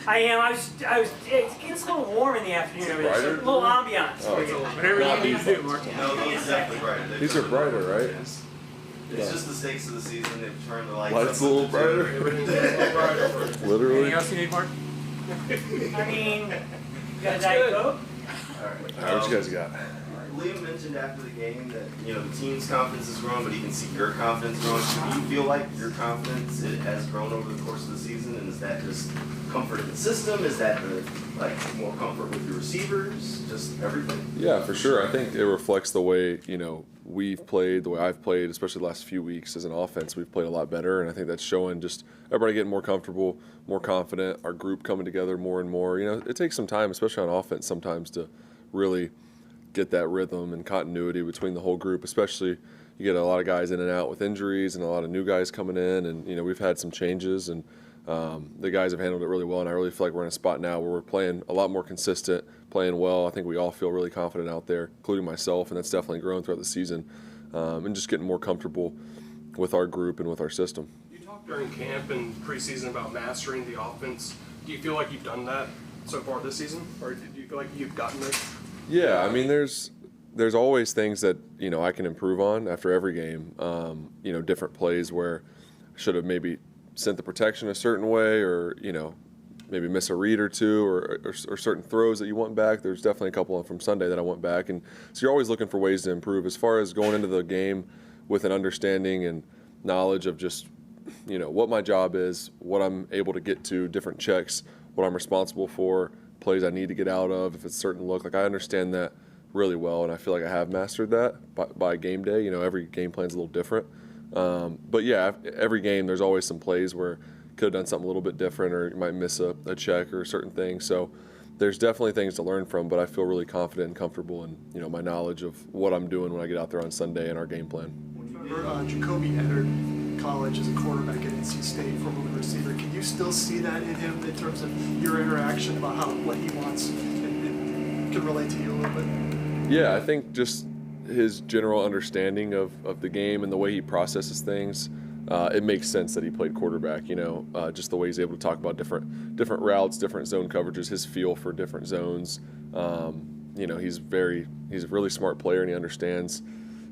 I am. It gets a little warm in the afternoon over there, so a little ambiance for you. Whatever you need to do, Mark. No, those are definitely brighter. These are brighter, right? It's just the stakes of the season. They've turned the lights Lights up. a little brighter. Literally. Anything else you need, Mark? I mean, you got a Diet Coke? All right. What you guys got? Liam mentioned after the game that the team's confidence is growing, but he can see your confidence growing. Do you feel like your confidence has grown over the course of the season? And is that just comfort in the system? Is that more comfort with your receivers? Just everything? Yeah, for sure. I think it reflects the way we've played, the way I've played, especially the last few weeks as an offense. We've played a lot better, and I think that's showing. Just everybody getting more comfortable, more confident. Our group coming together more and more. It takes some time, especially on offense, sometimes to really get that rhythm and continuity between the whole group, especially you get a lot of guys in and out with injuries and a lot of new guys coming in, and we've had some changes, and the guys have handled it really well, and I really feel like we're in a spot now where we're playing a lot more consistent, playing well. I think we all feel really confident out there, including myself, and that's definitely grown throughout the season, and just getting more comfortable with our group and with our system. You talked during camp and preseason about mastering the offense. Do you feel like you've done that so far this season, or do you feel like you've gotten there? Yeah, I mean, there's always things that I can improve on after every game. Different plays where I should have maybe sent the protection a certain way, or maybe miss a read or two, or certain throws that you want back. There's definitely a couple from Sunday that I want back, and so you're always looking for ways to improve. As far as going into the game with an understanding and knowledge of just what my job is, what I'm able to get to, different checks, what I'm responsible for, plays I need to get out of, if it's a certain look. I understand that really well, and I feel like I have mastered that by game day. Every game plan's a little different. But yeah, every game there's always some plays where could have done something a little bit different, or you might miss a check or a certain thing. So there's definitely things to learn from, but I feel really confident and comfortable in my knowledge of what I'm doing when I get out there on Sunday and our game plan. Jacoby entered college as a quarterback at NC State, formerly receiver. Can you still see that in him in terms of your interaction about what he wants and can relate to you a little bit? Yeah, I think just his general understanding of the game and the way he processes things, it makes sense that he played quarterback. Just the way he's able to talk about different routes, different zone coverages, his feel for different zones. He's a really smart player, and he understands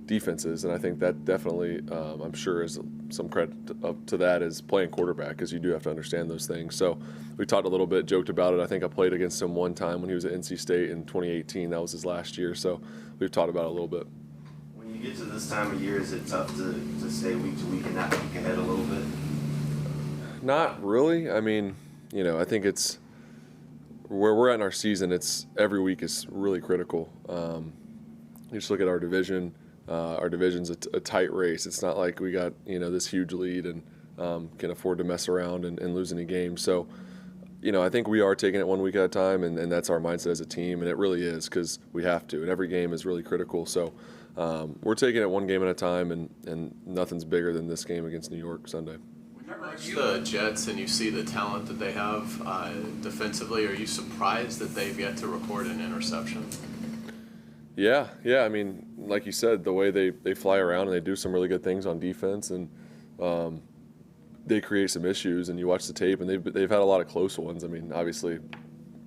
defenses, and I think that definitely, I'm sure, is some credit to that is playing quarterback, because you do have to understand those things. So we talked a little bit, joked about it. I think I played against him one time when he was at NC State in 2018. That was his last year, so we've talked about it a little bit. When you get to this time of year, is it tough to stay week to week and not peek ahead a little bit? Not really. I mean, I think it's where we're at in our season. It's every week is really critical. You just look at our division. Our division's a tight race. It's not like we got this huge lead and can afford to mess around and lose any games. So, I think we are taking it 1 week at a time, and that's our mindset as a team, and it really is, because we have to. And every game is really critical. So we're taking it one game at a time, and nothing's bigger than this game against New York Sunday. When you watch the Jets and you see the talent that they have defensively, are you surprised that they've yet to record an interception? Yeah. I mean, like you said, the way they fly around and they do some really good things on defense, and they create some issues. And you watch the tape, and they've had a lot of close ones. I mean, obviously,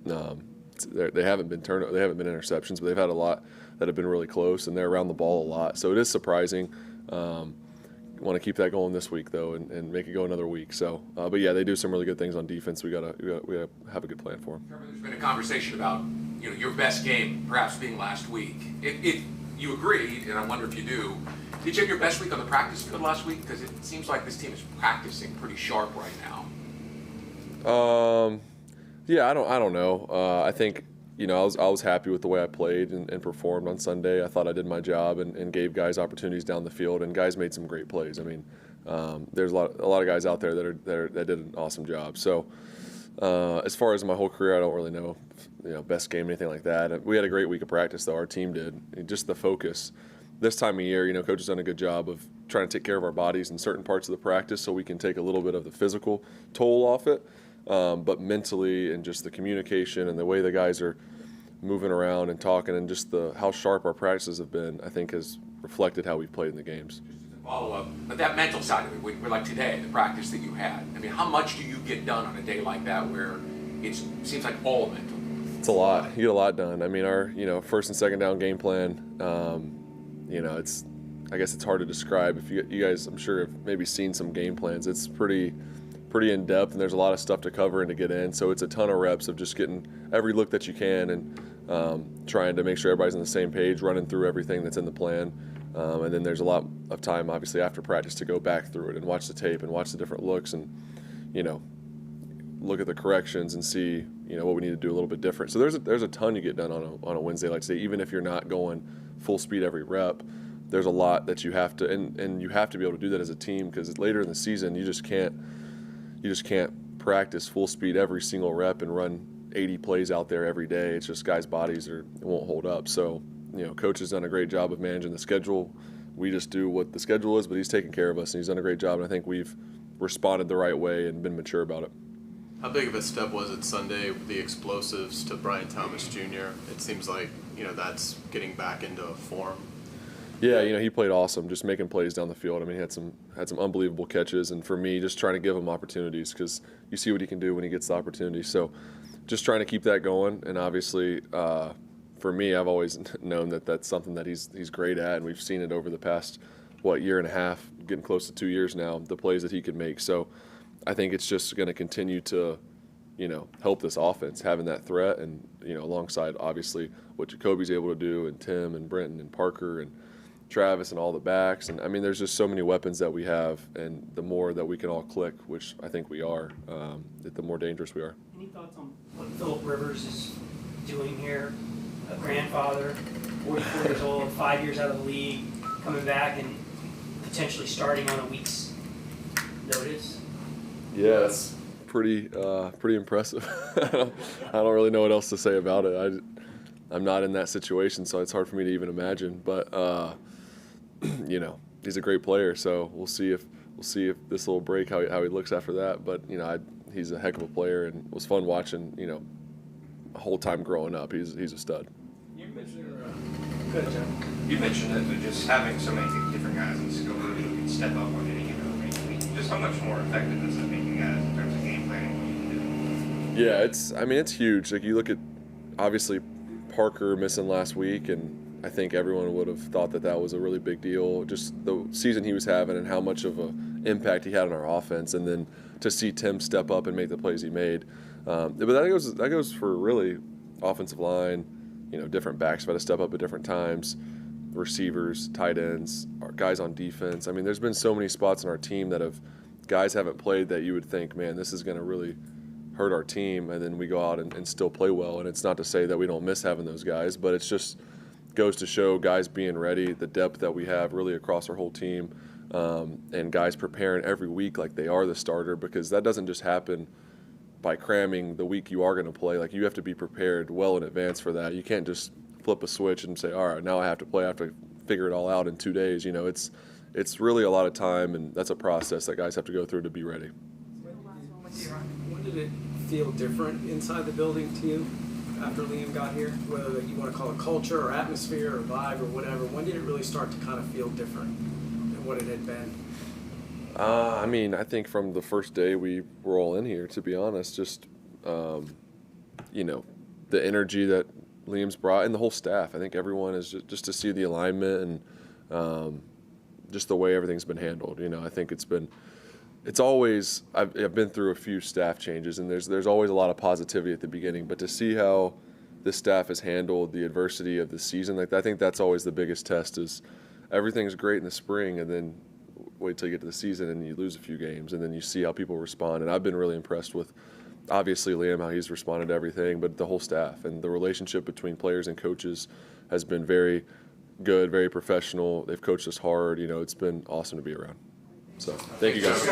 they haven't been interceptions, but they've had a lot that have been really close, and they're around the ball a lot. So it is surprising. Want to keep that going this week, though, and make it go another week. So, but yeah, they do some really good things on defense. We gotta have a good plan for them. Trevor, there's been a conversation about your best game perhaps being last week. If you agree, and I wonder if you do, did you have your best week on the practice field last week? Because it seems like this team is practicing pretty sharp right now. Yeah, I don't know. I think I was happy with the way I played and performed on Sunday. I thought I did my job and gave guys opportunities down the field, and guys made some great plays. I mean, there's a lot of guys out there that did an awesome job. So as far as my whole career, I don't really know, best game, anything like that. We had a great week of practice, though. Our team did. Just the focus. This time of year, Coach has done a good job of trying to take care of our bodies in certain parts of the practice so we can take a little bit of the physical toll off it. But mentally, and just the communication and the way the guys are moving around and talking, and just how sharp our practices have been, I think has reflected how we've played in the games. Just as a follow-up, but that mental side of it, we're like today, the practice that you had. I mean, how much do you get done on a day like that where it seems like all mental. It's a lot. You get a lot done. I mean, our first and second down game plan. I guess it's hard to describe. If you guys, I'm sure, have maybe seen some game plans. It's pretty in depth, and there's a lot of stuff to cover and to get in. So it's a ton of reps of just getting every look that you can and trying to make sure everybody's on the same page, running through everything that's in the plan. And then there's a lot of time, obviously, after practice to go back through it and watch the tape and watch the different looks and look at the corrections and see what we need to do a little bit different. So there's a ton you get done on a Wednesday like today. Even if you're not going full speed every rep, there's a lot that you have to and you have to be able to do that as a team, because later in the season you just can't practice full speed every single rep and run 80 plays out there every day. It's just guys' bodies won't hold up. So coach has done a great job of managing the schedule. We just do what the schedule is, but he's taking care of us and he's done a great job, and I think we've responded the right way and been mature about it. How big of a step was it Sunday, the explosives to Brian Thomas Jr.? It seems like, that's getting back into form. Yeah, he played awesome, just making plays down the field. I mean, he had some unbelievable catches, and for me, just trying to give him opportunities, because you see what he can do when he gets the opportunity. So just trying to keep that going, and obviously for me, I've always known that that's something that he's great at, and we've seen it over the past, year and a half, getting close to 2 years now, the plays that he can make. So I think it's just going to continue to, help this offense, having that threat, and, alongside, obviously, what Jacoby's able to do, and Tim and Brenton and Parker and Travis and all the backs. And, I mean, there's just so many weapons that we have, and the more that we can all click, which I think we are, the more dangerous we are. Any thoughts on what Phillip Rivers is doing here? A grandfather, 44 years old, 5 years out of the league, coming back and potentially starting on a week's notice. Yeah, it's pretty impressive. I don't really know what else to say about it. I'm not in that situation, so it's hard for me to even imagine. But he's a great player, so we'll see if this little break how he looks after that. But he's a heck of a player, and it was fun watching. The whole time growing up, he's a stud. You mentioned that just having so many different guys in skill group who can step up on any given week. Just how much more effective is it making guys in terms of game planning? Yeah, it's huge. Like, you look at, obviously, Parker missing last week, and I think everyone would have thought that was a really big deal. Just the season he was having and how much of an impact he had on our offense, and then to see Tim step up and make the plays he made. But that goes for really offensive line, different backs have had to step up at different times, receivers, tight ends, our guys on defense. I mean, there's been so many spots in our team that guys haven't played that you would think, man, this is going to really hurt our team, and then we go out and still play well. And it's not to say that we don't miss having those guys, but it's just goes to show guys being ready, the depth that we have really across our whole team, and guys preparing every week like they are the starter, because that doesn't just happen by cramming the week you are going to play. Like, you have to be prepared well in advance for that. You can't just flip a switch and say, all right, now I have to play. I have to figure it all out in 2 days. It's really a lot of time, and that's a process that guys have to go through to be ready. When did it feel different inside the building to you after Liam got here? Whether you want to call it culture or atmosphere or vibe or whatever, when did it really start to kind of feel different than what it had been? I think from the first day we were all in here, to be honest, just, the energy that Liam's brought, and the whole staff. I think everyone is just to see the alignment and just the way everything's been handled. I think it's always, I've been through a few staff changes, and there's always a lot of positivity at the beginning, but to see how this staff has handled the adversity of the season, I think that's always the biggest test. Is everything's great in the spring, and then wait till you get to the season and you lose a few games, and then you see how people respond. And I've been really impressed with, obviously, Liam, how he's responded to everything, but the whole staff, and the relationship between players and coaches has been very good, very professional. They've coached us hard. It's been awesome to be around. So thank you guys.